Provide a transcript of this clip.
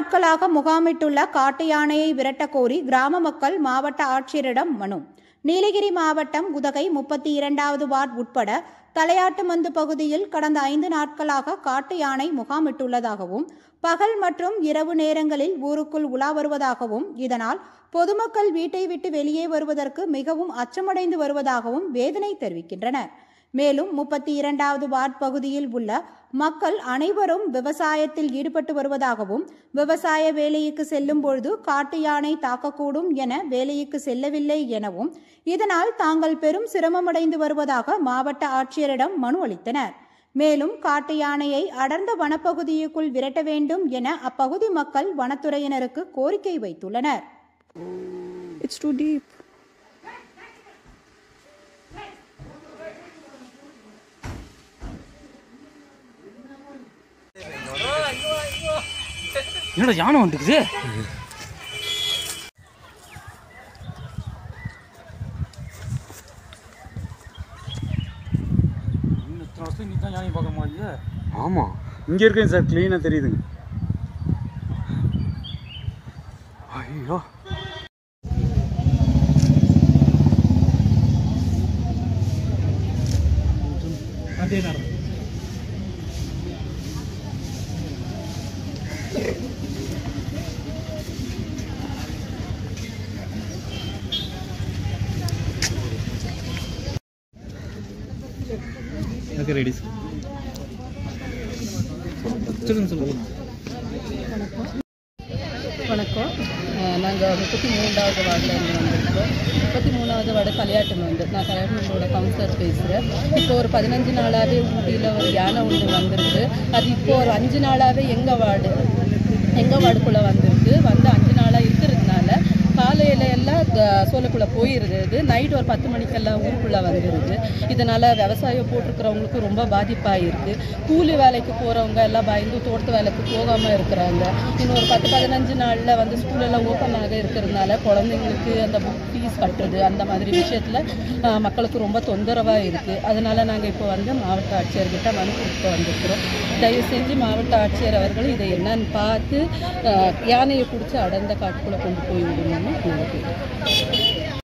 நாட்களாக முகாமிட்டுள்ள காட்டு யானையை விரட்ட கோரி கிராம மக்கள் மாவட்ட ஆட்சியரிடம் மனு. நீலகிரி மாவட்டம் உதகை 32வது வார்டு உட்பட தலையாட்டுமந்து பகுதியில் கடந்த 5 நாட்களாக காட்டு யானை முகாமிட்டுள்ளதாகவும் பகல் மற்றும் இரவு நேரங்களில் ஊருக்குள் உலா வருவதாகவும் இதனால் பொதுமக்கள் வீட்டை விட்டு வெளியே வருவதற்கு மிகவும் அச்சமடைந்து வருவதாகவும் வேதனை தெரிவிக்கின்றனர். மேலும் 32வது வார்டு பகுதியில் உள்ள மக்கள் அனைவரும் விவசாயத்தில் ஈடுபட்டு வருவதாகவும் விவசாய வேலைக்கு செல்லும் பொழுது காட்டு யானை தாக்கக்கூடும் என வேலைக்கு செல்லவில்லை எனவும் இதனால் தாங்கள் பெரும் சிரமமடைந்து வருவதாக மாவட்ட ஆட்சியரிடம் மனு அளித்தனர். மேலும் காட்டு யானையை அடர்ந்த வனப்பகுதிக்குள் விரட்ட வேண்டும் என அப்பகுதி மக்கள் வனத்துறையினருக்கு கோரிக்கை வைத்துள்ளனர். It's too deep. என்னடா யானை வந்துக்குது? இத்தனை வருஷம் நீ தான் யானை பார்க்க மாட்டேங்குது. ஆமாம், இங்கே இருக்கேன் சார், க்ளீனாக தெரியுதுங்க. ஐயோ, அதே நேரம் ஓகே, ரெடி சொல்லுங்க. வணக்கம். நாங்கள் 33வது வார்டில் வந்திருக்கோம். 33வது வார்டு தலையாட்டுமந்து. நான் தலையாட்டுமந்தோட கவுன்சிலர் பேசுகிறேன். இப்போ ஒரு 15 நாளாகவே ஊட்டியில் ஒரு யானை ஒன்று வந்திருக்கு. அது இப்போ ஒரு 5 நாளாகவே எங்கள் வார்டுக்குள்ளே வந்திருக்கு. 5 நாளாக இருக்கிறதுனால காலையில் எல்லாம் சோலைக்குள்ளே போயிடுது. நைட் ஒரு 10 மணிக்கெல்லாம் ஊருக்குள்ளே வந்துடுது. இதனால் விவசாயம் போட்டிருக்கிறவங்களுக்கு ரொம்ப பாதிப்பாக இருக்குது. கூலி வேலைக்கு போகிறவங்க எல்லாம் பயந்து தோட்டத்து வேலைக்கு போகாமல் இருக்கிறாங்க. இன்னும் ஒரு 10-15 நாளில் ஸ்கூலெல்லாம் ஓப்பனாக இருக்கிறதுனால குழந்தைங்களுக்கு அந்த புக் ஃபீஸ் கட்டுறது அந்த மாதிரி விஷயத்தில் மக்களுக்கு ரொம்ப தொந்தரவாக இருக்குது. அதனால் நாங்கள் இப்போ மாவட்ட ஆட்சியர்கிட்ட மனு கொடுத்து வந்திருக்கிறோம். தயவு செஞ்சு மாவட்ட ஆட்சியர் அவர்கள் இதை என்னன்னு பார்த்து யானையை பிடிச்சி அடர்ந்த காட்டுக்குள்ளே கொண்டு போய் விடணும்னு நாங்கள் கேட்குறோம்.